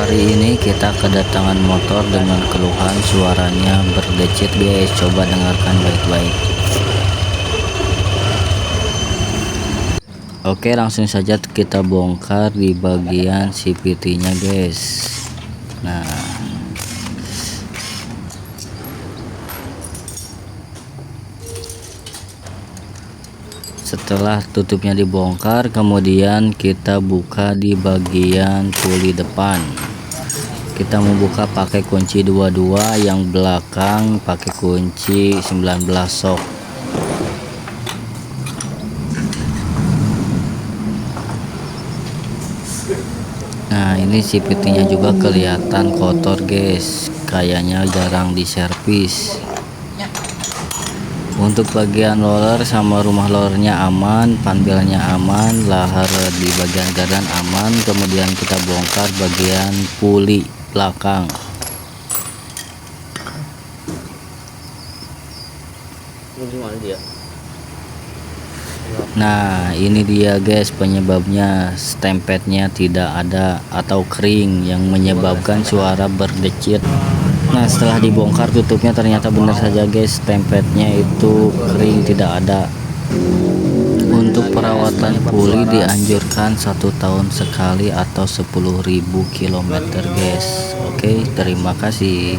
Hari ini kita kedatangan motor dengan keluhan suaranya berdecit guys. Coba dengarkan baik-baik. Oke, langsung saja kita bongkar di bagian CVT nya guys. Nah, setelah tutupnya dibongkar, kemudian kita buka di bagian puli depan. Kita membuka pakai kunci 22, yang belakang pakai kunci 19 sok. Nah, ini CVT nya juga kelihatan kotor guys, kayaknya jarang diservis. Untuk bagian roller sama rumah rollernya aman, panbelnya aman, lahar di bagian gardan aman. Kemudian kita bongkar bagian puli belakang. Nah, ini dia guys penyebabnya, stempetnya tidak ada atau kering yang menyebabkan suara berdecit. Nah, setelah dibongkar tutupnya ternyata benar saja guys, stempetnya itu kering, tidak ada. Untuk perawatan puli dianjurkan 1 tahun sekali atau 10.000 km guys. Oke, terima kasih.